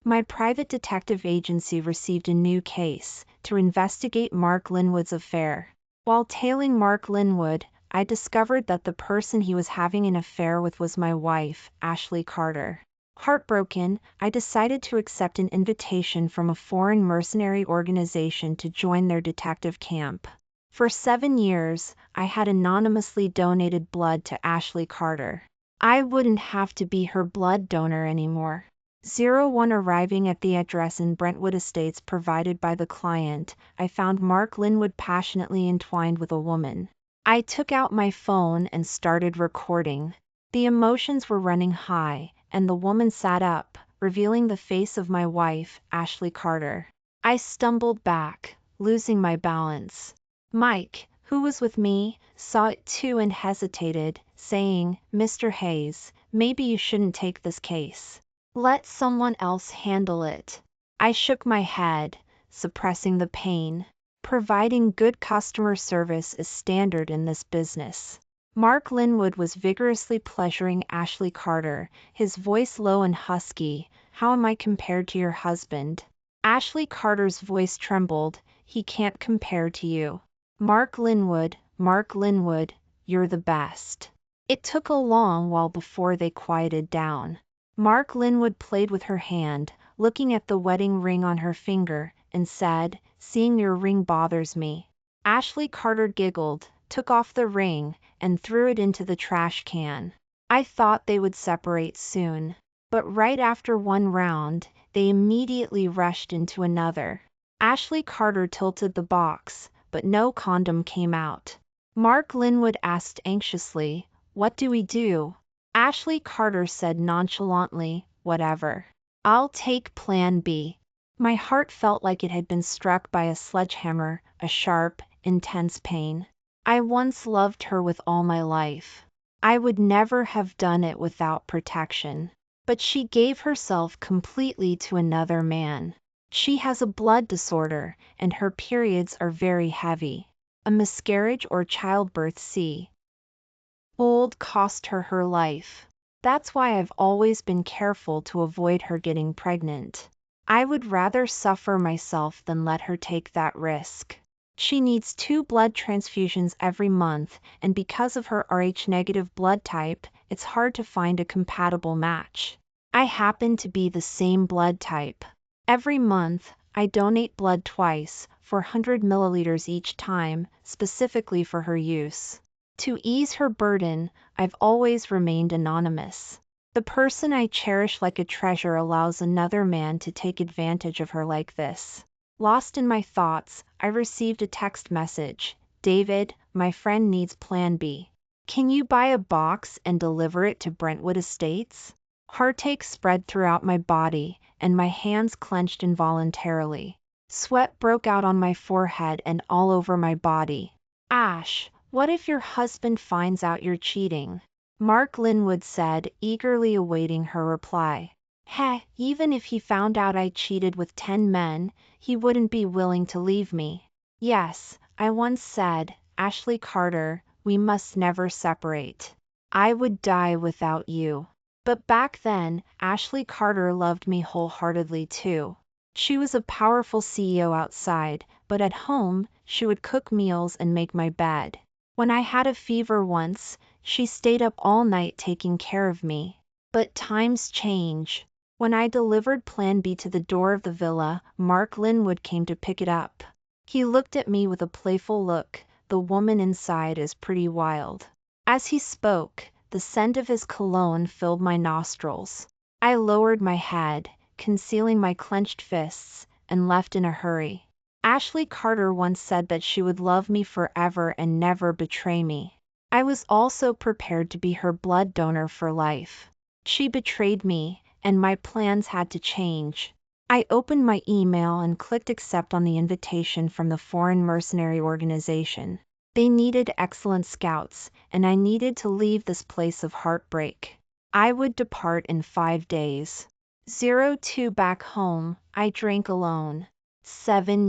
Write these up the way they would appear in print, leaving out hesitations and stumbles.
My private detective agency received a new case to investigate Mark Linwood's affair. While tailing Mark Linwood, I discovered that the person he was having an affair with was my wife, Ashley Carter. Heartbroken, I decided to accept an invitation from a foreign mercenary organization to join their detective camp. For 7 years, I had anonymously donated blood to Ashley Carter. I wouldn't have to be her blood donor anymore. 01 Arriving at the address in Brentwood Estates provided by the client, I found Mark Linwood passionately entwined with a woman. I took out my phone and started recording. The emotions were running high, and the woman sat up, revealing the face of my wife, Ashley Carter. I stumbled back, losing my balance. Mike, who was with me, saw it too and hesitated, saying, "Mr. Hayes, maybe you shouldn't take this case. Let someone else handle it." I shook my head, suppressing the pain. Providing good customer service is standard in this business. Mark Linwood was vigorously pleasuring Ashley Carter, his voice low and husky. "How am I compared to your husband?" Ashley Carter's voice trembled. "He can't compare to you. Mark Linwood, you're the best." It took a long while before they quieted down. Mark Linwood played with her hand, looking at the wedding ring on her finger, and said, "Seeing your ring bothers me." Ashley Carter giggled, took off the ring, and threw it into the trash can. I thought they would separate soon. But right after one round, they immediately rushed into another. Ashley Carter tilted the box, but no condom came out. Mark Linwood asked anxiously, "What do we do?" Ashley Carter said nonchalantly, "Whatever. I'll take Plan B." My heart felt like it had been struck by a sledgehammer, a sharp, intense pain. I once loved her with all my life. I would never have done it without protection. But she gave herself completely to another man. She has a blood disorder, and her periods are very heavy. A miscarriage or childbirth cost her life. That's why I've always been careful to avoid her getting pregnant. I would rather suffer myself than let her take that risk. She needs 2 blood transfusions every month, and because of her Rh-negative blood type, it's hard to find a compatible match. I happen to be the same blood type. Every month, I donate blood twice, 400 milliliters each time, specifically for her use. To ease her burden, I've always remained anonymous. The person I cherish like a treasure allows another man to take advantage of her like this. Lost in my thoughts, I received a text message. "David, my friend needs Plan B. Can you buy a box and deliver it to Brentwood Estates?" Heartache spread throughout my body, and my hands clenched involuntarily. Sweat broke out on my forehead and all over my body. "Ash, what if your husband finds out you're cheating?" Mark Linwood said, eagerly awaiting her reply. Even if he found out I cheated with 10 men, he wouldn't be willing to leave me. Yes, I once said, "Ashley Carter, we must never separate. I would die without you." But back then, Ashley Carter loved me wholeheartedly too. She was a powerful CEO outside, but at home, she would cook meals and make my bed. When I had a fever once, she stayed up all night taking care of me. But times change. When I delivered Plan B to the door of the villa, Mark Linwood came to pick it up. He looked at me with a playful look. "The woman inside is pretty wild." As he spoke, the scent of his cologne filled my nostrils. I lowered my head, concealing my clenched fists, and left in a hurry. Ashley Carter once said that she would love me forever and never betray me. I was also prepared to be her blood donor for life. She betrayed me, and my plans had to change. I opened my email and clicked accept on the invitation from the foreign mercenary organization. They needed excellent scouts, and I needed to leave this place of heartbreak. I would depart in 5 days. 02 Back home, I drank alone. 7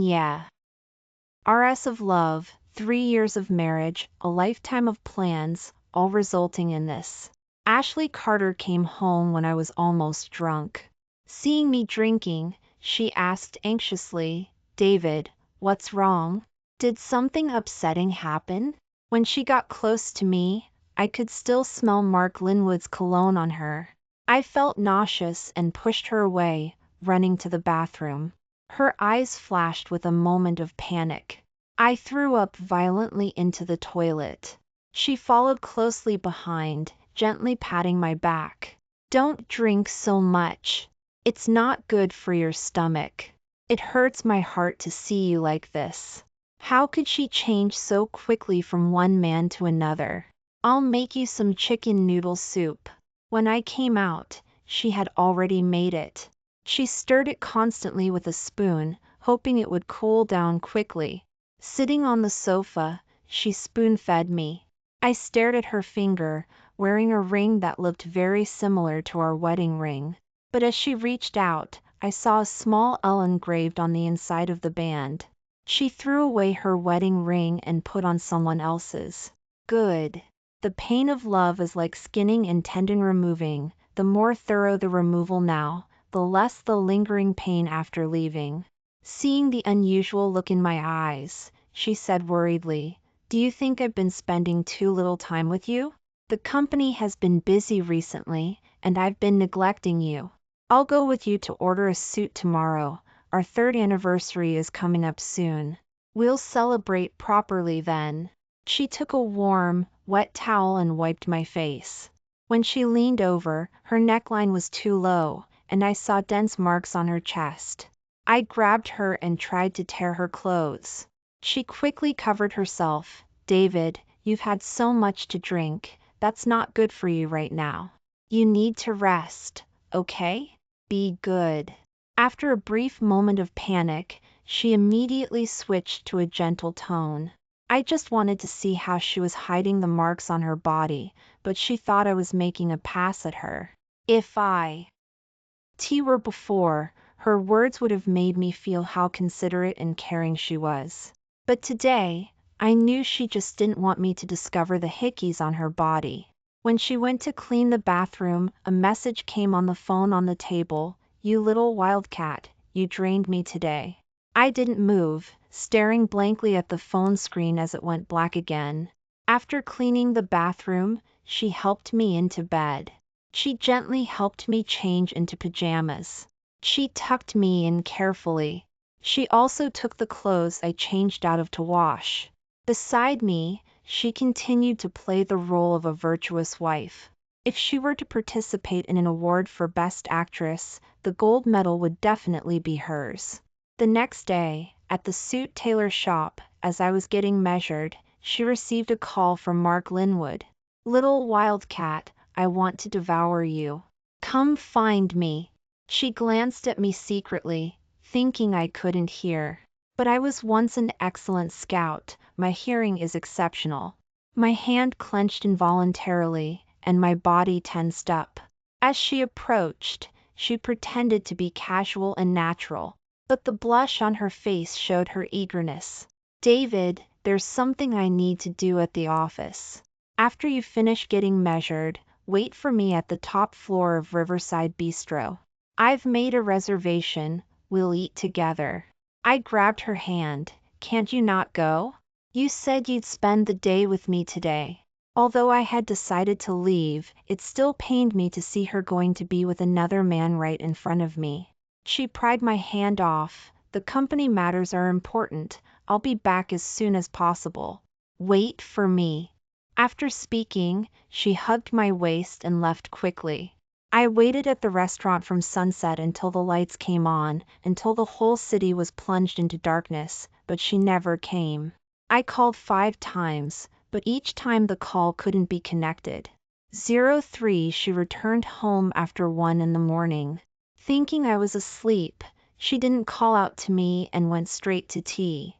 RS of love, 3 years of marriage, a lifetime of plans, all resulting in this. Ashley Carter came home when I was almost drunk. Seeing me drinking, she asked anxiously, "David, what's wrong? Did something upsetting happen?" When she got close to me, I could still smell Mark Linwood's cologne on her. I felt nauseous and pushed her away, running to the bathroom. Her eyes flashed with a moment of panic. I threw up violently into the toilet. She followed closely behind, gently patting my back. "Don't drink so much. It's not good for your stomach. It hurts my heart to see you like this." How could she change so quickly from one man to another? "I'll make you some chicken noodle soup." When I came out, she had already made it. She stirred it constantly with a spoon, hoping it would cool down quickly. Sitting on the sofa, she spoon-fed me. I stared at her finger, wearing a ring that looked very similar to our wedding ring. But as she reached out, I saw a small L engraved on the inside of the band. She threw away her wedding ring and put on someone else's. Good. The pain of love is like skinning and tendon removing. The more thorough the removal now, the less the lingering pain after leaving. Seeing the unusual look in my eyes, she said worriedly, "Do you think I've been spending too little time with you? The company has been busy recently, and I've been neglecting you. I'll go with you to order a suit tomorrow. Our 3rd anniversary is coming up soon. We'll celebrate properly then." She took a warm, wet towel and wiped my face. When she leaned over, her neckline was too low, and I saw dense marks on her chest. I grabbed her and tried to tear her clothes. She quickly covered herself. "David, you've had so much to drink. That's not good for you right now. You need to rest, okay? Be good." After a brief moment of panic, she immediately switched to a gentle tone. I just wanted to see how she was hiding the marks on her body, but she thought I was making a pass at her. If I were before, her words would have made me feel how considerate and caring she was. But today, I knew she just didn't want me to discover the hickeys on her body. When she went to clean the bathroom, a message came on the phone on the table. "You little wildcat, you drained me today." I didn't move, staring blankly at the phone screen as it went black again. After cleaning the bathroom, she helped me into bed. She gently helped me change into pajamas. She tucked me in carefully. She also took the clothes I changed out of to wash. Beside me, she continued to play the role of a virtuous wife. If she were to participate in an award for Best Actress, the gold medal would definitely be hers. The next day, at the suit tailor shop, as I was getting measured, she received a call from Mark Linwood. "Little wildcat, I want to devour you. Come find me." She glanced at me secretly, thinking I couldn't hear. But I was once an excellent scout. My hearing is exceptional. My hand clenched involuntarily, and my body tensed up. As she approached, she pretended to be casual and natural, but the blush on her face showed her eagerness. "David, there's something I need to do at the office. After you finish getting measured, wait for me at the top floor of Riverside Bistro. I've made a reservation. We'll eat together." I grabbed her hand. "Can't you not go? You said you'd spend the day with me today." Although I had decided to leave, it still pained me to see her going to be with another man right in front of me. She pried my hand off. "The company matters are important. I'll be back as soon as possible. Wait for me." After speaking, she hugged my waist and left quickly. I waited at the restaurant from sunset until the lights came on, until the whole city was plunged into darkness, but she never came. I called 5 times, but each time the call couldn't be connected. 03 She returned home after 1 in the morning. Thinking I was asleep, she didn't call out to me and went straight to tea.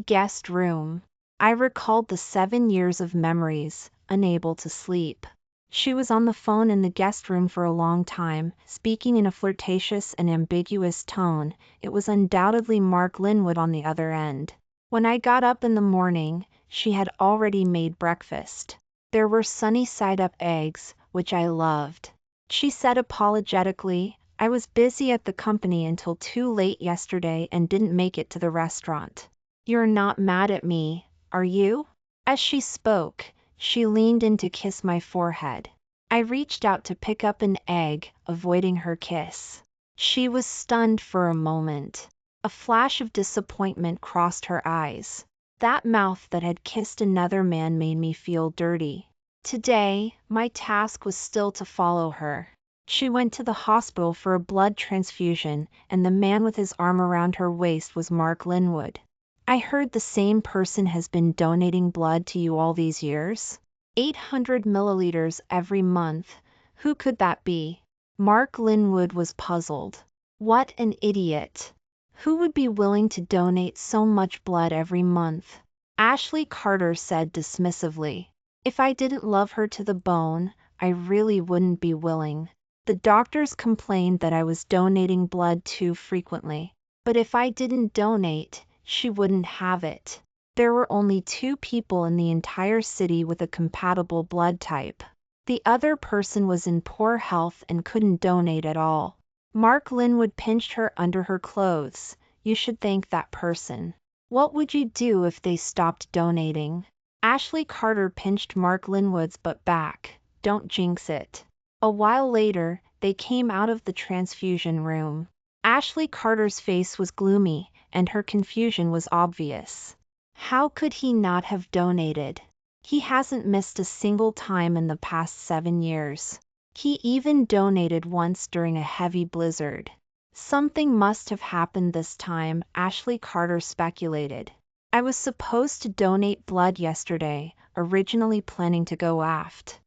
Guest room. I recalled the 7 years of memories, unable to sleep. She was on the phone in the guest room for a long time, speaking in a flirtatious and ambiguous tone. It was undoubtedly Mark Linwood on the other end. When I got up in the morning, she had already made breakfast. There were sunny-side-up eggs, which I loved. She said apologetically, I was busy at the company until too late yesterday and didn't make it to the restaurant. You're not mad at me, are you? As she spoke, she leaned in to kiss my forehead. I reached out to pick up an egg, avoiding her kiss. She was stunned for a moment. A flash of disappointment crossed her eyes. That mouth that had kissed another man made me feel dirty. Today, my task was still to follow her. She went to the hospital for a blood transfusion, and the man with his arm around her waist was Mark Linwood. I heard the same person has been donating blood to you all these years? 800 milliliters every month. Who could that be? Mark Linwood was puzzled. What an idiot. Who would be willing to donate so much blood every month? Ashley Carter said dismissively. If I didn't love her to the bone, I really wouldn't be willing. The doctors complained that I was donating blood too frequently. But if I didn't donate, she wouldn't have it. There were only 2 people in the entire city with a compatible blood type. The other person was in poor health and couldn't donate at all. Mark Linwood pinched her under her clothes. You should thank that person. What would you do if they stopped donating? Ashley Carter pinched Mark Linwood's butt back. Don't jinx it. A while later, they came out of the transfusion room. Ashley Carter's face was gloomy, and her confusion was obvious. How could he not have donated? He hasn't missed a single time in the past 7 years. He even donated once during a heavy blizzard. Something must have happened this time, Ashley Carter speculated. I was supposed to donate blood yesterday, originally planning to go aft.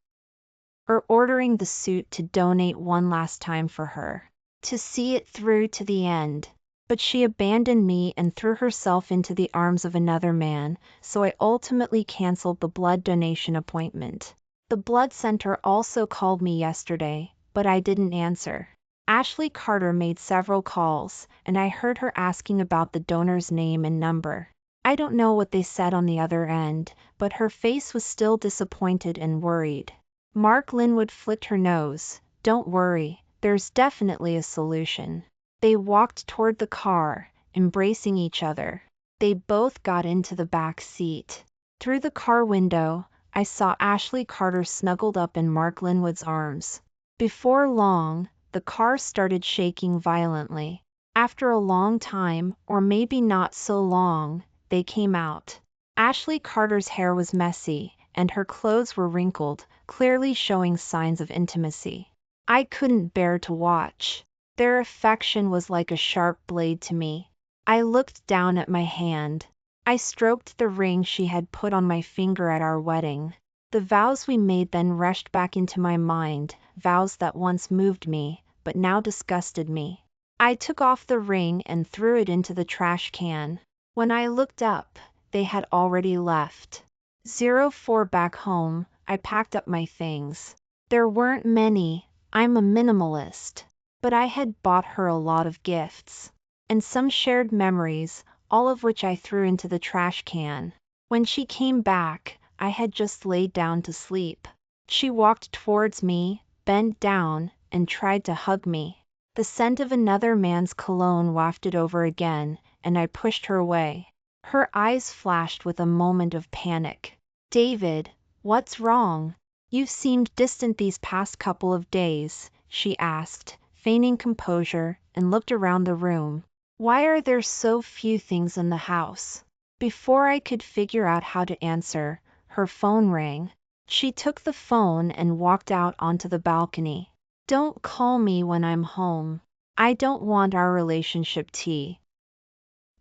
Or ordering the suit to donate one last time for her. To see it through to the end. But she abandoned me and threw herself into the arms of another man, so I ultimately canceled the blood donation appointment. The blood center also called me yesterday, but I didn't answer. Ashley Carter made several calls, and I heard her asking about the donor's name and number. I don't know what they said on the other end, but her face was still disappointed and worried. Mark Linwood flicked her nose. Don't worry, there's definitely a solution. They walked toward the car, embracing each other. They both got into the back seat. Through the car window, I saw Ashley Carter snuggled up in Mark Linwood's arms. Before long, the car started shaking violently. After a long time, or maybe not so long, they came out. Ashley Carter's hair was messy, and her clothes were wrinkled, clearly showing signs of intimacy. I couldn't bear to watch. Their affection was like a sharp blade to me. I looked down at my hand. I stroked the ring she had put on my finger at our wedding. The vows we made then rushed back into my mind, vows that once moved me, but now disgusted me. I took off the ring and threw it into the trash can. When I looked up, they had already left. 04 back home, I packed up my things. There weren't many, I'm a minimalist. But I had bought her a lot of gifts. And some shared memories, all of which I threw into the trash can. When she came back, I had just laid down to sleep. She walked towards me, bent down, and tried to hug me. The scent of another man's cologne wafted over again, and I pushed her away. Her eyes flashed with a moment of panic. David, what's wrong? You've seemed distant these past couple of days, she asked, feigning composure, and looked around the room. Why are there so few things in the house? Before I could figure out how to answer, her phone rang. She took the phone and walked out onto the balcony. Don't call me when I'm home. I don't want our relationship to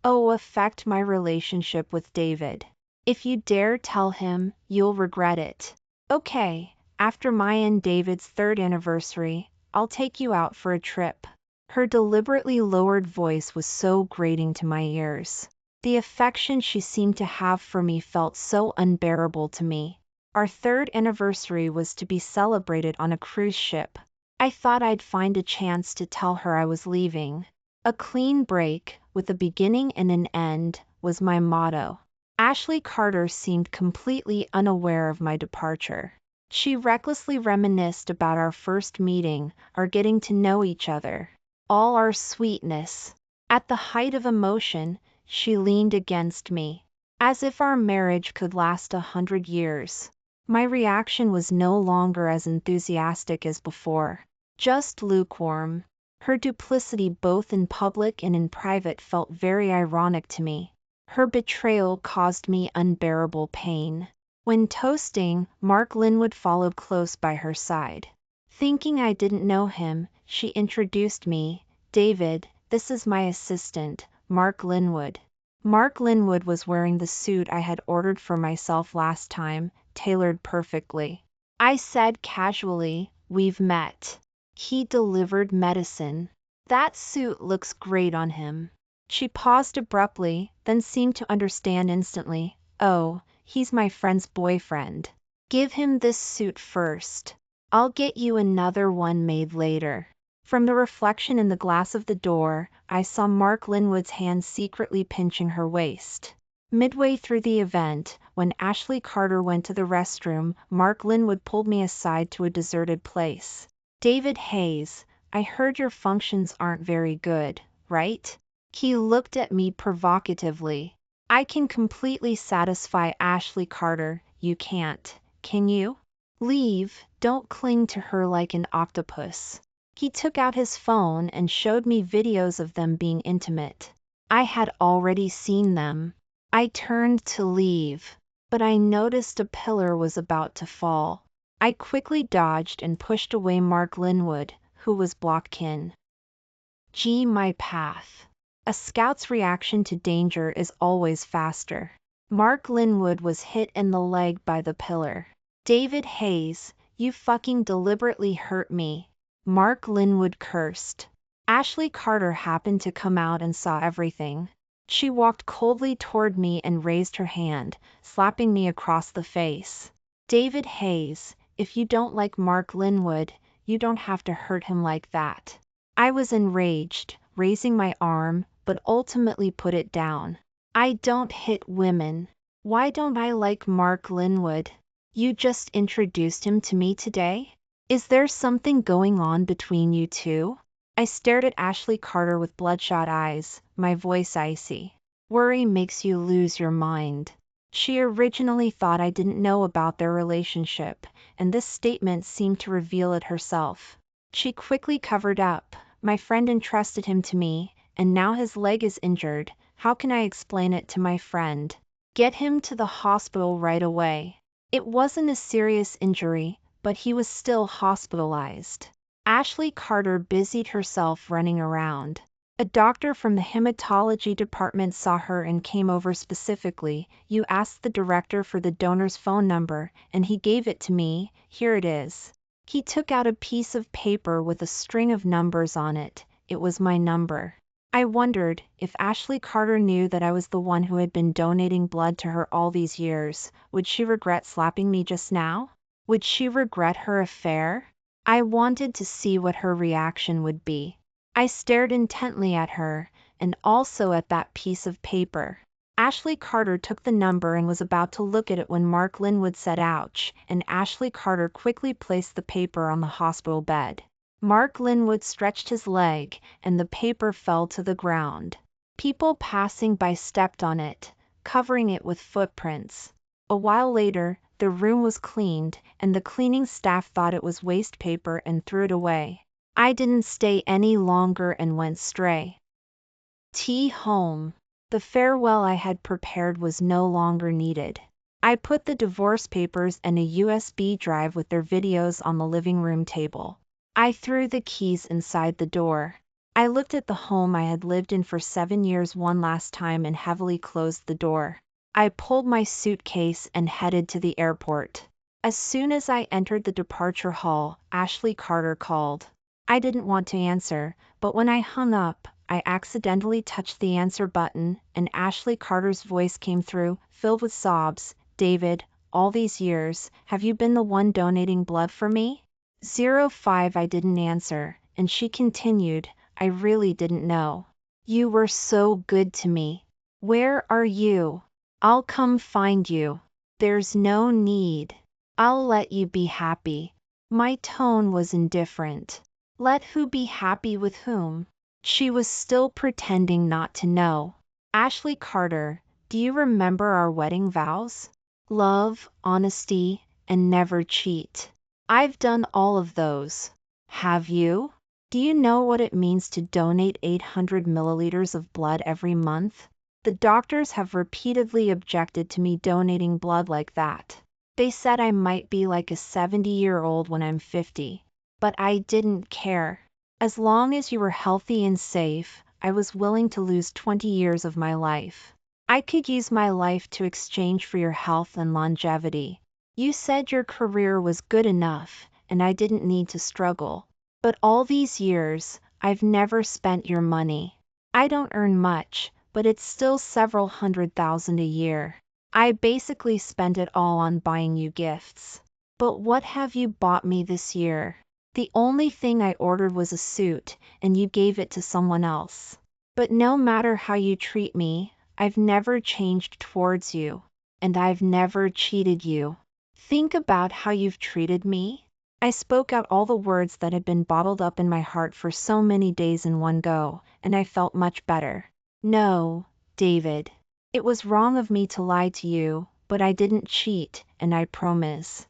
affect my relationship with David. If you dare tell him, you'll regret it. Okay, after my and David's 3rd anniversary, I'll take you out for a trip. Her deliberately lowered voice was so grating to my ears. The affection she seemed to have for me felt so unbearable to me. Our 3rd anniversary was to be celebrated on a cruise ship. I thought I'd find a chance to tell her I was leaving. A clean break, with a beginning and an end, was my motto. Ashley Carter seemed completely unaware of my departure. She recklessly reminisced about our first meeting, our getting to know each other. all our sweetness. At the height of emotion, she leaned against me, as if our marriage could last 100 years. My reaction was no longer as enthusiastic as before, just lukewarm. Her duplicity both in public and in private felt very ironic to me. Her betrayal caused me unbearable pain. When toasting, Mark Linwood followed close by her side. Thinking I didn't know him, she introduced me. David, this is my assistant, Mark Linwood. Mark Linwood was wearing the suit I had ordered for myself last time, tailored perfectly. I said casually, we've met. He delivered medicine. That suit looks great on him. She paused abruptly, then seemed to understand instantly. Oh, he's my friend's boyfriend. Give him this suit first. I'll get you another one made later. From the reflection in the glass of the door, I saw Mark Linwood's hand secretly pinching her waist. Midway through the event, when Ashley Carter went to the restroom, Mark Linwood pulled me aside to a deserted place. David Hayes, I heard your functions aren't very good, right? He looked at me provocatively. I can completely satisfy Ashley Carter, you can't, can you? Leave, don't cling to her like an octopus. He took out his phone and showed me videos of them being intimate. I had already seen them. I turned to leave, but I noticed a pillar was about to fall. I quickly dodged and pushed away Mark Linwood, who was blocked. My path. A scout's reaction to danger is always faster. Mark Linwood was hit in the leg by the pillar. David Hayes, you fucking deliberately hurt me. Mark Linwood cursed. Ashley Carter happened to come out and saw everything. She walked coldly toward me and raised her hand, slapping me across the face. David Hayes, if you don't like Mark Linwood, you don't have to hurt him like that. I was enraged, raising my arm, but ultimately put it down. I don't hit women. Why don't I like Mark Linwood? You just introduced him to me today? Is there something going on between you two? I stared at Ashley Carter with bloodshot eyes, my voice icy. Worry makes you lose your mind. She originally thought I didn't know about their relationship, and this statement seemed to reveal it herself. She quickly covered up. My friend entrusted him to me, and now his leg is injured. How can I explain it to my friend? Get him to the hospital right away. It wasn't a serious injury, but he was still hospitalized. Ashley Carter busied herself running around. A doctor from the hematology department saw her and came over specifically. You asked the director for the donor's phone number, and he gave it to me. Here it is. He took out a piece of paper with a string of numbers on it. It was my number. I wondered if Ashley Carter knew that I was the one who had been donating blood to her all these years. Would she regret slapping me just now? Would she regret her affair? I wanted to see what her reaction would be. I stared intently at her, and also at that piece of paper. Ashley Carter took the number and was about to look at it when Mark Linwood said ouch, and Ashley Carter quickly placed the paper on the hospital bed. Mark Linwood stretched his leg, and the paper fell to the ground. People passing by stepped on it, covering it with footprints. A while later, the room was cleaned, and the cleaning staff thought it was waste paper and threw it away. I didn't stay any longer and went straight home. The farewell I had prepared was no longer needed. I put the divorce papers and a USB drive with their videos on the living room table. I threw the keys inside the door. I looked at the home I had lived in for 7 years one last time and heavily closed the door. I pulled my suitcase and headed to the airport. As soon as I entered the departure hall, Ashley Carter called. I didn't want to answer, but when I hung up, I accidentally touched the answer button, and Ashley Carter's voice came through, filled with sobs. David, all these years, have you been the one donating blood for me? 05 I didn't answer, and she continued, I really didn't know. You were so good to me. Where are you? I'll come find you. There's no need. I'll let you be happy. My tone was indifferent. Let who be happy with whom? She was still pretending not to know. Ashley Carter, do you remember our wedding vows? Love, honesty, and never cheat. I've done all of those. Have you? Do you know what it means to donate 800 milliliters of blood every month? The doctors have repeatedly objected to me donating blood like that. They said I might be like a 70-year-old when I'm 50. But I didn't care. As long as you were healthy and safe, I was willing to lose 20 years of my life. I could use my life to exchange for your health and longevity. You said your career was good enough, and I didn't need to struggle. But all these years, I've never spent your money. I don't earn much, but it's still several $100,000 a year. I basically spent it all on buying you gifts. But what have you bought me this year? The only thing I ordered was a suit, and you gave it to someone else. But no matter how you treat me, I've never changed towards you, and I've never cheated you. Think about how you've treated me. I spoke out all the words that had been bottled up in my heart for so many days in one go, and I felt much better. No, David. It was wrong of me to lie to you, but I didn't cheat, and I promise.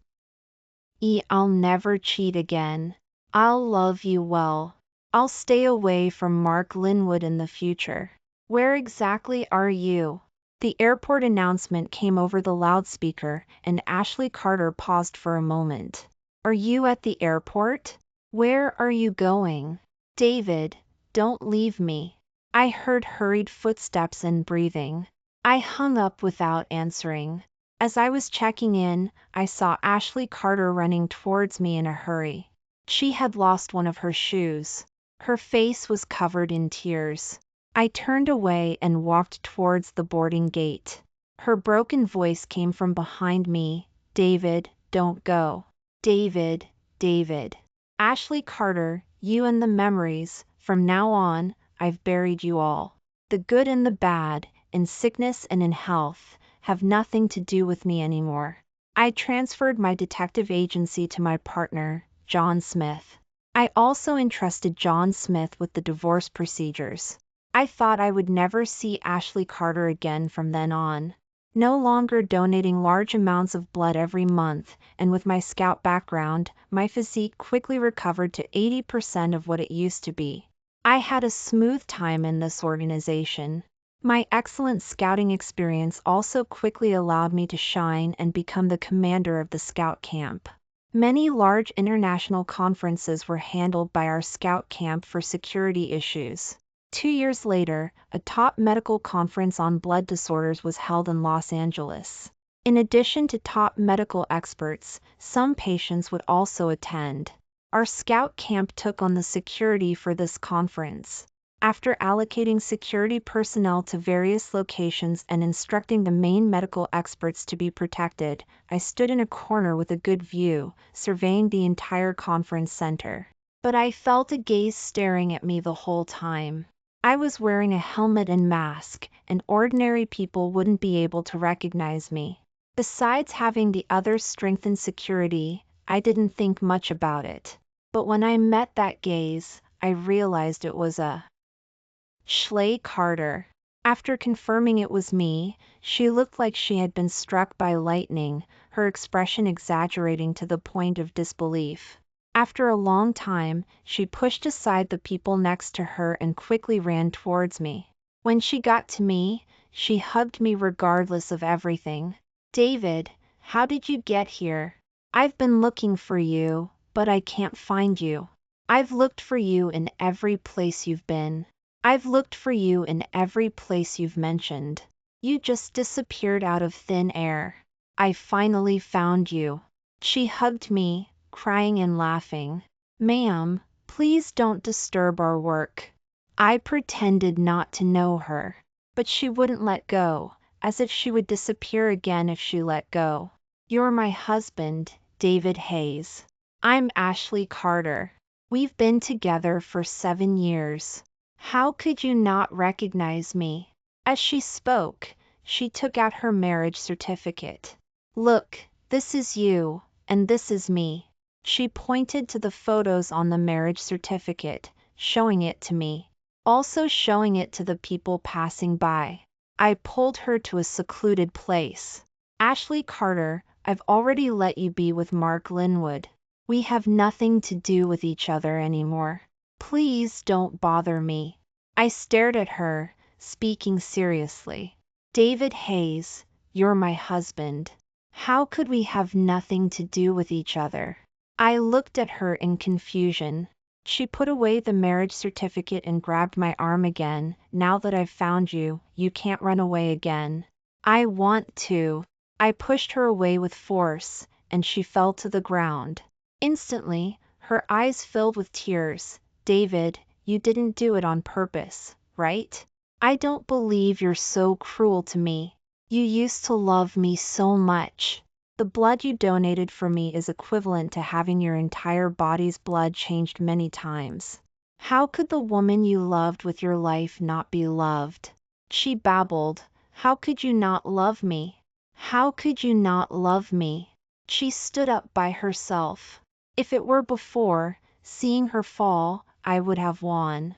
I'll never cheat again. I'll love you well. I'll stay away from Mark Linwood in the future. Where exactly are you? The airport announcement came over the loudspeaker, and Ashley Carter paused for a moment. Are you at the airport? Where are you going? David, don't leave me. I heard hurried footsteps and breathing. I hung up without answering. As I was checking in, I saw Ashley Carter running towards me in a hurry. She had lost one of her shoes. Her face was covered in tears. I turned away and walked towards the boarding gate. Her broken voice came from behind me. David, don't go. David, David. Ashley Carter, you and the memories, from now on, I've buried you all. The good and the bad, in sickness and in health, have nothing to do with me anymore. I transferred my detective agency to my partner, John Smith. I also entrusted John Smith with the divorce procedures. I thought I would never see Ashley Carter again from then on. No longer donating large amounts of blood every month, and with my scout background, my physique quickly recovered to 80% of what it used to be. I had a smooth time in this organization. My excellent scouting experience also quickly allowed me to shine and become the commander of the scout camp. Many large international conferences were handled by our scout camp for security issues. 2 years later, a top medical conference on blood disorders was held in Los Angeles. In addition to top medical experts, some patients would also attend. Our scout camp took on the security for this conference. After allocating security personnel to various locations and instructing the main medical experts to be protected, I stood in a corner with a good view, surveying the entire conference center. But I felt a gaze staring at me the whole time. I was wearing a helmet and mask, and ordinary people wouldn't be able to recognize me. Besides having the others strengthen security, I didn't think much about it. But when I met that gaze, I realized it was Ashley Carter. After confirming it was me, she looked like she had been struck by lightning, her expression exaggerating to the point of disbelief. After a long time, she pushed aside the people next to her and quickly ran towards me. When she got to me, she hugged me regardless of everything. David, how did you get here? I've been looking for you, but I can't find you. I've looked for you in every place you've been. I've looked for you in every place you've mentioned. You just disappeared out of thin air. I finally found you. She hugged me, crying and laughing. Ma'am, please don't disturb our work. I pretended not to know her, but she wouldn't let go, as if she would disappear again if she let go. You're my husband, David Hayes. I'm Ashley Carter. We've been together for 7 years. How could you not recognize me? As she spoke, she took out her marriage certificate. Look, this is you, and this is me. She pointed to the photos on the marriage certificate, showing it to me. also showing it to the people passing by. I pulled her to a secluded place. Ashley Carter, I've already let you be with Mark Linwood. We have nothing to do with each other anymore. Please don't bother me. I stared at her, speaking seriously. David Hayes, you're my husband. How could we have nothing to do with each other? I looked at her in confusion. She put away the marriage certificate and grabbed my arm again. Now that I've found you, you can't run away again. I want to. I pushed her away with force, and she fell to the ground. Instantly, her eyes filled with tears. David, you didn't do it on purpose, right? I don't believe you're so cruel to me. You used to love me so much. The blood you donated for me is equivalent to having your entire body's blood changed many times. How could the woman you loved with your life not be loved? She babbled. How could you not love me? How could you not love me? She stood up by herself. If it were before, seeing her fall, I would have won.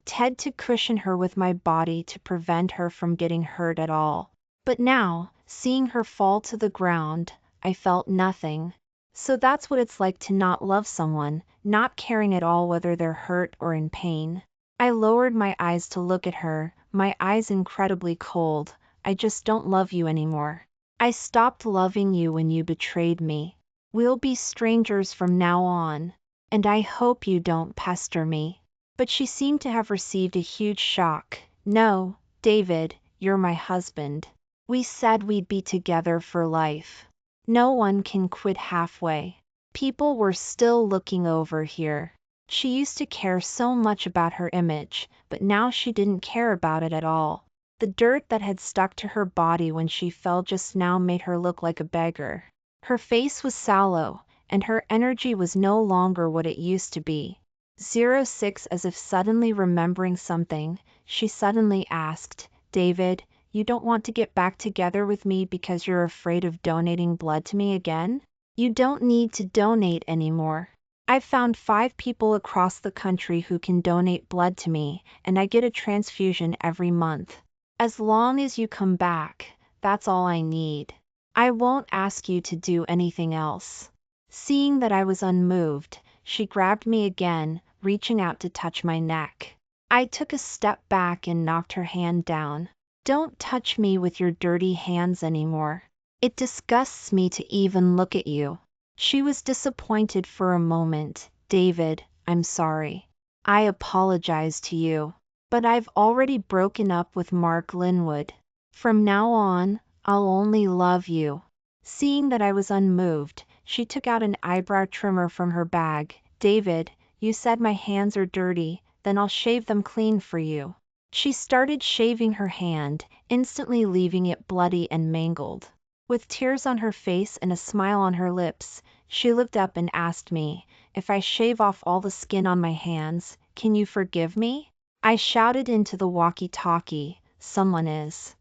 Ted to cushion her with my body to prevent her from getting hurt at all. But now, seeing her fall to the ground, I felt nothing. So that's what it's like to not love someone, not caring at all whether they're hurt or in pain. I lowered my eyes to look at her, my eyes incredibly cold. I just don't love you anymore. I stopped loving you when you betrayed me. We'll be strangers from now on. And I hope you don't pester me. But she seemed to have received a huge shock. No, David, you're my husband. We said we'd be together for life. No one can quit halfway. People were still looking over here. She used to care so much about her image, but now she didn't care about it at all. The dirt that had stuck to her body when she fell just now made her look like a beggar. Her face was sallow, and her energy was no longer what it used to be. 06 As if suddenly remembering something, she suddenly asked, David, you don't want to get back together with me because you're afraid of donating blood to me again? You don't need to donate anymore. I've found 5 people across the country who can donate blood to me, and I get a transfusion every month. As long as you come back, that's all I need. I won't ask you to do anything else. Seeing that I was unmoved, she grabbed me again, reaching out to touch my neck. I took a step back and knocked her hand down. Don't touch me with your dirty hands anymore. It disgusts me to even look at you. She was disappointed for a moment. David, I'm sorry. I apologize to you. But I've already broken up with Mark Linwood. From now on, I'll only love you. Seeing that I was unmoved, she took out an eyebrow trimmer from her bag. David, you said my hands are dirty, then I'll shave them clean for you. She started shaving her hand, instantly leaving it bloody and mangled. With tears on her face and a smile on her lips, she looked up and asked me, if I shave off all the skin on my hands, can you forgive me? I shouted into the walkie-talkie, someone is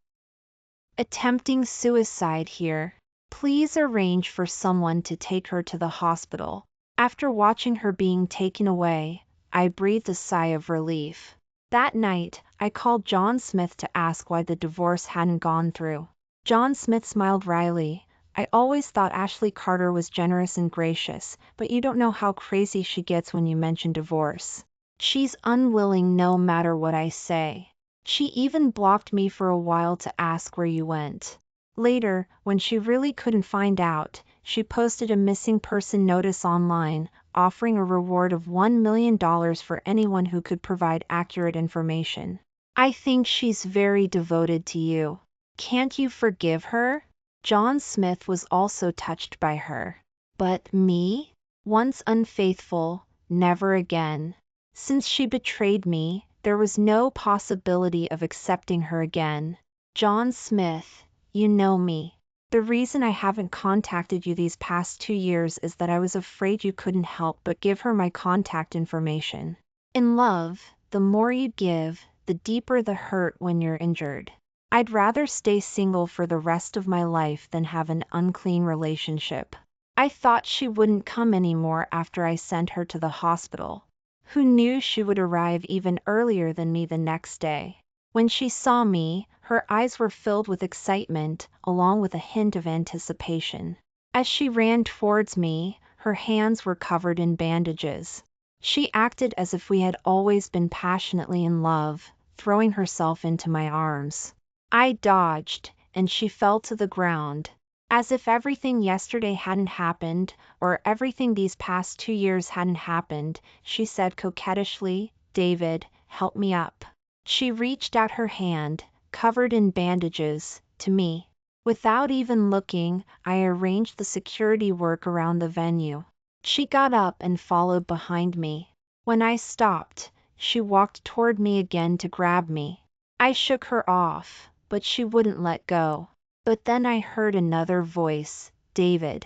attempting suicide here. Please arrange for someone to take her to the hospital. After watching her being taken away, I breathed a sigh of relief. That night, I called John Smith to ask why the divorce hadn't gone through. John Smith smiled wryly. I always thought Ashley Carter was generous and gracious, but you don't know how crazy she gets when you mention divorce. She's unwilling no matter what I say. She even blocked me for a while to ask where you went. Later, when she really couldn't find out, she posted a missing person notice online, offering a reward of $1 million for anyone who could provide accurate information. I think she's very devoted to you. Can't you forgive her? John Smith was also touched by her. But me? Once unfaithful, never again. Since she betrayed me, there was no possibility of accepting her again. John Smith, you know me. The reason I haven't contacted you these past 2 years is that I was afraid you couldn't help but give her my contact information. In love, the more you give, the deeper the hurt when you're injured. I'd rather stay single for the rest of my life than have an unclean relationship. I thought she wouldn't come anymore after I sent her to the hospital. who knew she would arrive even earlier than me the next day. When she saw me, her eyes were filled with excitement, along with a hint of anticipation. As she ran towards me, her hands were covered in bandages. She acted as if we had always been passionately in love, throwing herself into my arms. I dodged, and she fell to the ground. As if everything yesterday hadn't happened, or everything these past 2 years hadn't happened, she said coquettishly, "David, help me up." She reached out her hand, covered in bandages, to me. Without even looking, I arranged the security work around the venue. She got up and followed behind me. When I stopped, she walked toward me again to grab me. I shook her off, but she wouldn't let go. But then I heard another voice, "David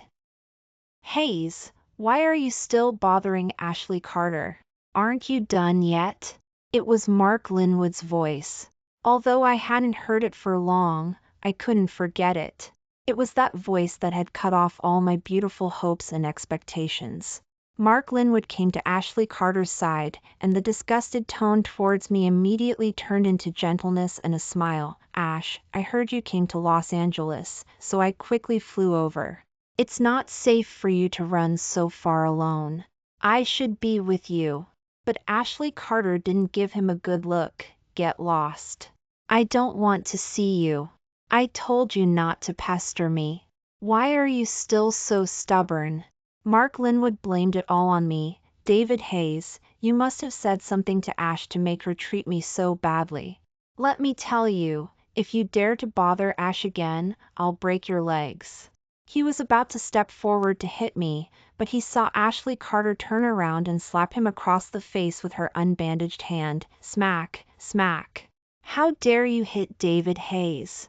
Hayes, why are you still bothering Ashley Carter? Aren't you done yet?" It was Mark Linwood's voice. Although I hadn't heard it for long, I couldn't forget it. It was that voice that had cut off all my beautiful hopes and expectations. Mark Linwood came to Ashley Carter's side, and the disgusted tone towards me immediately turned into gentleness and a smile. "Ash, I heard you came to Los Angeles, so I quickly flew over. It's not safe for you to run so far alone. I should be with you." But Ashley Carter didn't give him a good look. "Get lost. I don't want to see you. I told you not to pester me. Why are you still so stubborn?" Mark Linwood blamed it all on me. "David Hayes, you must have said something to Ash to make her treat me so badly. Let me tell you, if you dare to bother Ash again, I'll break your legs." He was about to step forward to hit me, but he saw Ashley Carter turn around and slap him across the face with her unbandaged hand. Smack, smack. "How dare you hit David Hayes?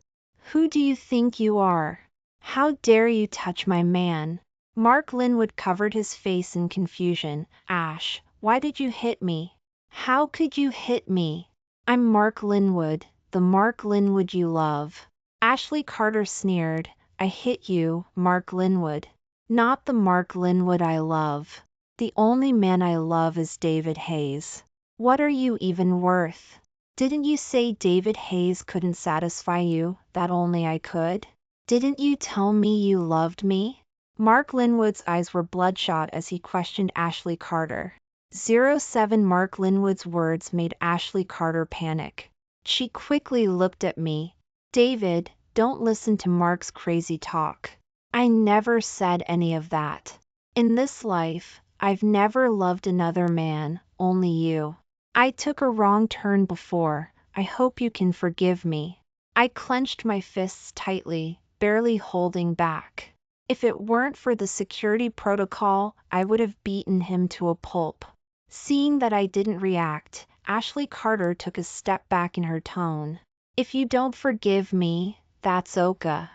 Who do you think you are? How dare you touch my man?" Mark Linwood covered his face in confusion. "Ash, why did you hit me? How could you hit me? I'm Mark Linwood, the Mark Linwood you love." Ashley Carter sneered. "I hit you, Mark Linwood. Not the Mark Linwood I love. The only man I love is David Hayes. What are you even worth? Didn't you say David Hayes couldn't satisfy you, that only I could? Didn't you tell me you loved me?" Mark Linwood's eyes were bloodshot as he questioned Ashley Carter. 07 Mark Linwood's words made Ashley Carter panic. She quickly looked at me. "David, don't listen to Mark's crazy talk. I never said any of that. In this life, I've never loved another man, only you. I took a wrong turn before. I hope you can forgive me." I clenched my fists tightly, barely holding back. If it weren't for the security protocol, I would have beaten him to a pulp. Seeing that I didn't react, Ashley Carter took a step back in her tone. "If you don't forgive me, that's okay.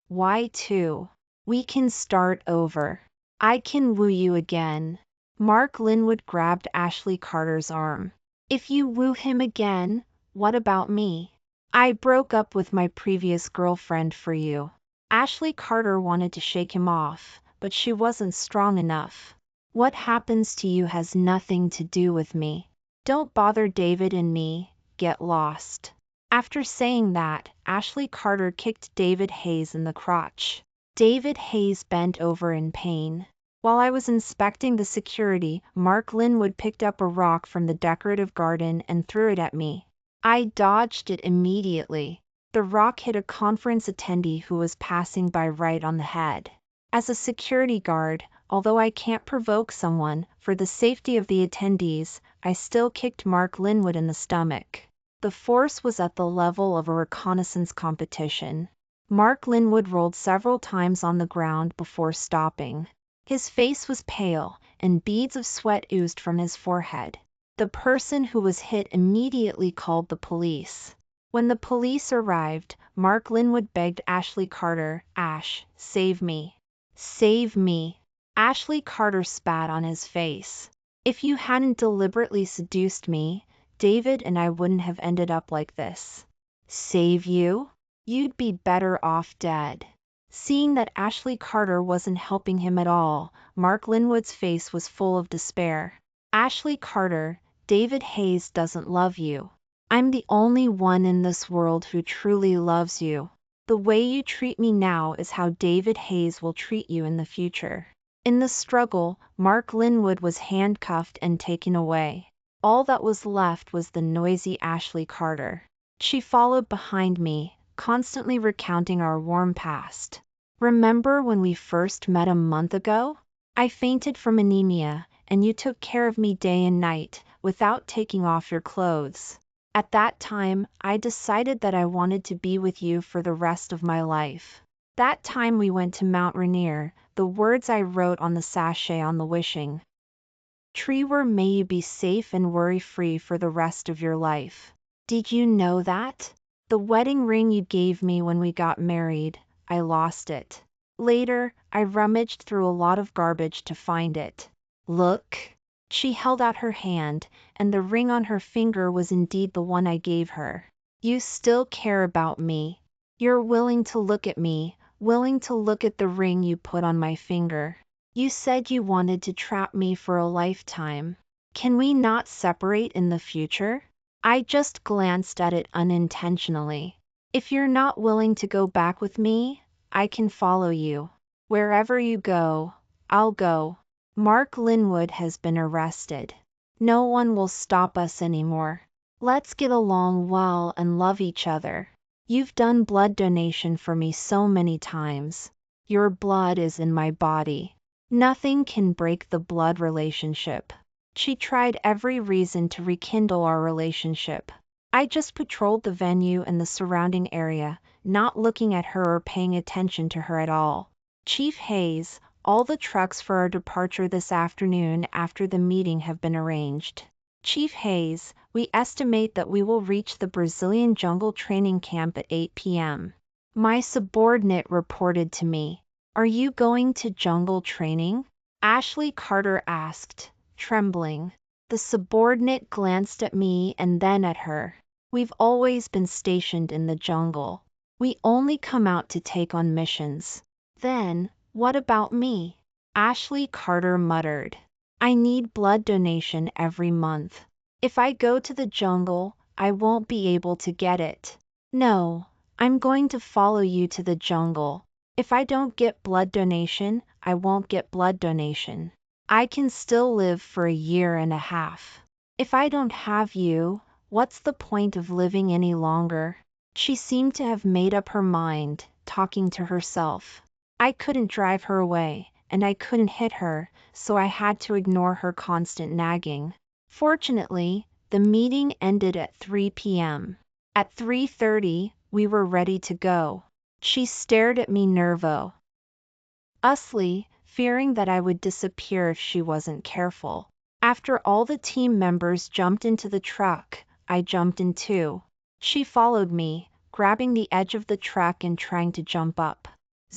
Why too? We can start over. I can woo you again." Mark Linwood grabbed Ashley Carter's arm. "If you woo him again, what about me? I broke up with my previous girlfriend for you." Ashley Carter wanted to shake him off, but she wasn't strong enough. "What happens to you has nothing to do with me. Don't bother David and me. Get lost." After saying that, Ashley Carter kicked David Hayes in the crotch. David Hayes bent over in pain. While I was inspecting the security, Mark Linwood picked up a rock from the decorative garden and threw it at me. I dodged it immediately. The rock hit a conference attendee who was passing by right on the head. As a security guard, although I can't provoke someone, for the safety of the attendees, I still kicked Mark Linwood in the stomach. The force was at the level of a reconnaissance competition. Mark Linwood rolled several times on the ground before stopping. His face was pale, and beads of sweat oozed from his forehead. The person who was hit immediately called the police. When the police arrived, Mark Linwood begged Ashley Carter, "Ash, save me. Save me." Ashley Carter spat on his face. "If you hadn't deliberately seduced me, David and I wouldn't have ended up like this." "Save you? You'd be better off dead." Seeing that Ashley Carter wasn't helping him at all, Mark Linwood's face was full of despair. Ashley Carter, David Hayes doesn't love you. I'm the only one in this world who truly loves you. The way you treat me now is how David Hayes will treat you in the future. In the struggle, Mark Linwood was handcuffed and taken away. All that was left was the noisy Ashley Carter. She followed behind me, constantly recounting our warm past. Remember when we first met a month ago? I fainted from anemia, and you took care of me day and night, without taking off your clothes. At that time, I decided that I wanted to be with you for the rest of my life. That time we went to Mount Rainier, the words I wrote on the sachet on the wishing tree were, may you be safe and worry-free for the rest of your life. Did you know that? The wedding ring you gave me when we got married, I lost it. Later, I rummaged through a lot of garbage to find it. Look. She held out her hand, and the ring on her finger was indeed the one I gave her. You still care about me. You're willing to look at me, willing to look at the ring you put on my finger. You said you wanted to trap me for a lifetime. Can we not separate in the future? I just glanced at it unintentionally. If you're not willing to go back with me, I can follow you. Wherever you go, I'll go. Mark Linwood has been arrested. No one will stop us anymore. Let's get along well and love each other. You've done blood donation for me so many times. Your blood is in my body. Nothing can break the blood relationship. She tried every reason to rekindle our relationship. I just patrolled the venue and the surrounding area, not looking at her or paying attention to her at all. Chief Hayes, all the trucks for our departure this afternoon after the meeting have been arranged. Chief Hayes, we estimate that we will reach the Brazilian jungle training camp at 8 p.m. My subordinate reported to me. Are you going to jungle training? Ashley Carter asked, trembling. The subordinate glanced at me and then at her. We've always been stationed in the jungle. We only come out to take on missions. Then, what about me? Ashley Carter muttered. I need blood donation every month. If I go to the jungle, I won't be able to get it. No, I'm going to follow you to the jungle. If I don't get blood donation, I won't get blood donation. I can still live for a year and a half. If I don't have you, what's the point of living any longer? She seemed to have made up her mind, talking to herself. I couldn't drive her away, and I couldn't hit her, so I had to ignore her constant nagging. Fortunately, the meeting ended at 3 p.m. At 3:30, we were ready to go. She stared at me nervously, fearing that I would disappear if she wasn't careful. After all the team members jumped into the truck, I jumped in too. She followed me, grabbing the edge of the truck and trying to jump up.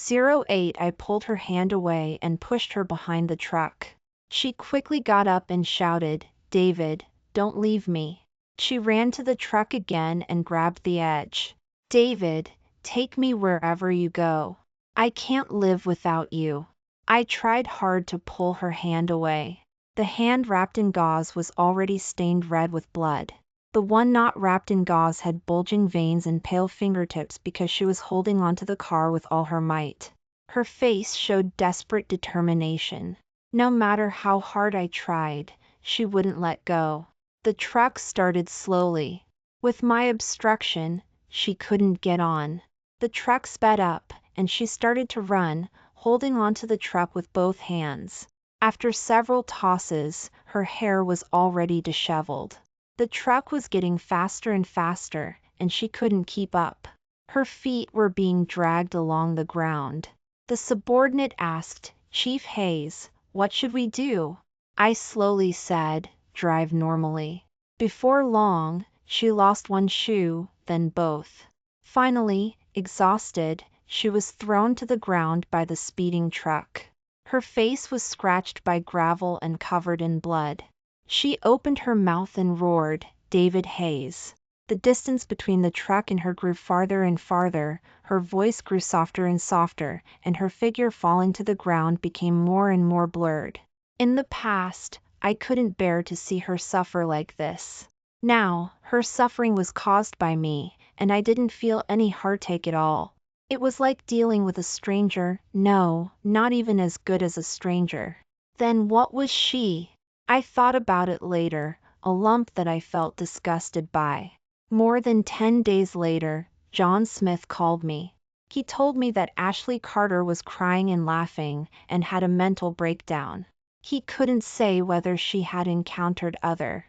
08 I pulled her hand away and pushed her behind the truck. She quickly got up and shouted, David, don't leave me. She ran to the truck again and grabbed the edge. David, take me wherever you go. I can't live without you. I tried hard to pull her hand away. The hand wrapped in gauze was already stained red with blood. The one not wrapped in gauze had bulging veins and pale fingertips because she was holding onto the car with all her might. Her face showed desperate determination. No matter how hard I tried, she wouldn't let go. The truck started slowly. With my obstruction, she couldn't get on. The truck sped up, and she started to run, holding onto the truck with both hands. After several tosses, her hair was already disheveled. The truck was getting faster and faster, and she couldn't keep up. Her feet were being dragged along the ground. The subordinate asked, Chief Hayes, what should we do? I slowly said, drive normally. Before long, she lost one shoe, then both. Finally, exhausted, she was thrown to the ground by the speeding truck. Her face was scratched by gravel and covered in blood. She opened her mouth and roared, David Hayes. The distance between the truck and her grew farther and farther, her voice grew softer and softer, and her figure falling to the ground became more and more blurred. In the past, I couldn't bear to see her suffer like this. Now, her suffering was caused by me, and I didn't feel any heartache at all. It was like dealing with a stranger, no, not even as good as a stranger. Then what was she? I thought about it later, a lump that I felt disgusted by. More than 10 days later, John Smith called me. He told me that Ashley Carter was crying and laughing and had a mental breakdown. He couldn't say whether she had encountered other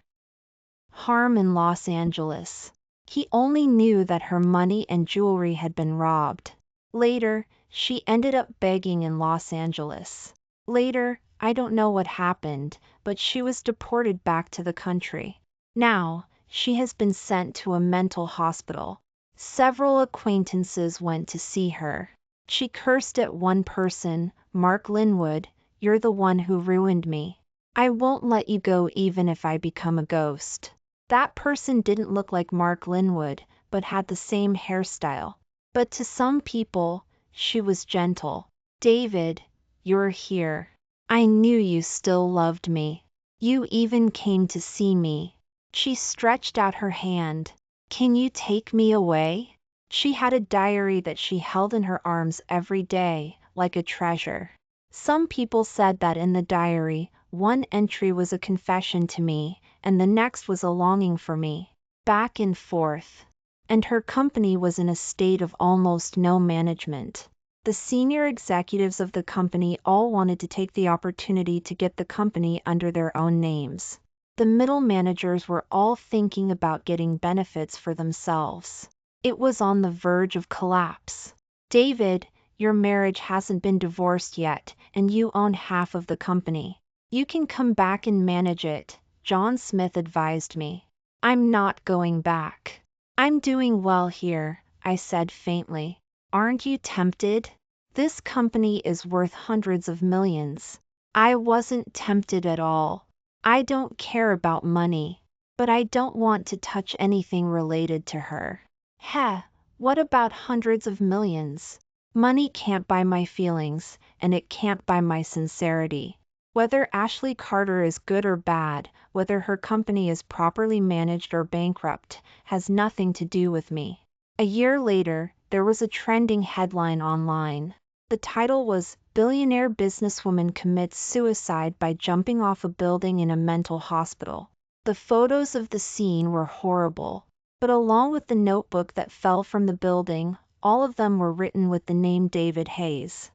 harm in Los Angeles. He only knew that her money and jewelry had been robbed. Later, she ended up begging in Los Angeles. Later, I don't know what happened, but she was deported back to the country. Now, she has been sent to a mental hospital. Several acquaintances went to see her. She cursed at one person, Mark Linwood, "You're the one who ruined me. I won't let you go even if I become a ghost." That person didn't look like Mark Linwood, but had the same hairstyle. But to some people, she was gentle. "David, you're here. I knew you still loved me. You even came to see me." She stretched out her hand. "Can you take me away?" She had a diary that she held in her arms every day, like a treasure. Some people said that in the diary, one entry was a confession to me, and the next was a longing for me. Back and forth. And her company was in a state of almost no management. The senior executives of the company all wanted to take the opportunity to get the company under their own names. The middle managers were all thinking about getting benefits for themselves. It was on the verge of collapse. "David, your marriage hasn't been divorced yet, and you own half of the company. You can come back and manage it," John Smith advised me. "I'm not going back. I'm doing well here," I said faintly. "Aren't you tempted? This company is worth hundreds of millions." I wasn't tempted at all. I don't care about money, but I don't want to touch anything related to her. Heh, what about hundreds of millions? Money can't buy my feelings, and it can't buy my sincerity. Whether Ashley Carter is good or bad, whether her company is properly managed or bankrupt, has nothing to do with me. A year later, there was a trending headline online. The title was, "Billionaire Businesswoman Commits Suicide by Jumping Off a Building in a Mental Hospital." The photos of the scene were horrible, but along with the notebook that fell from the building, all of them were written with the name David Hayes.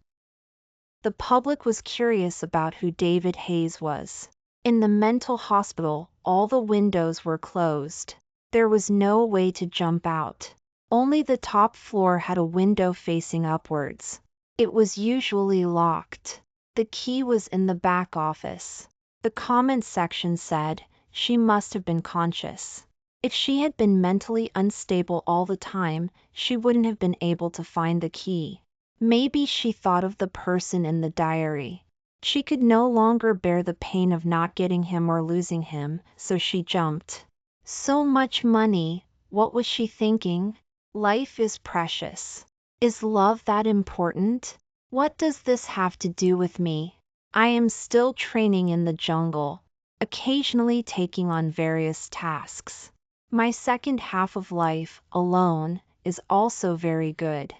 The public was curious about who David Hayes was. In the mental hospital, all the windows were closed. There was no way to jump out. Only the top floor had a window facing upwards. It was usually locked. The key was in the back office. The comment section said, "She must have been conscious. If she had been mentally unstable all the time, she wouldn't have been able to find the key." Maybe she thought of the person in the diary. She could no longer bear the pain of not getting him or losing him, so she jumped. So much money, what was she thinking? Life is precious. Is love that important? What does this have to do with me? I am still training in the jungle, occasionally taking on various tasks. My second half of life, alone, is also very good.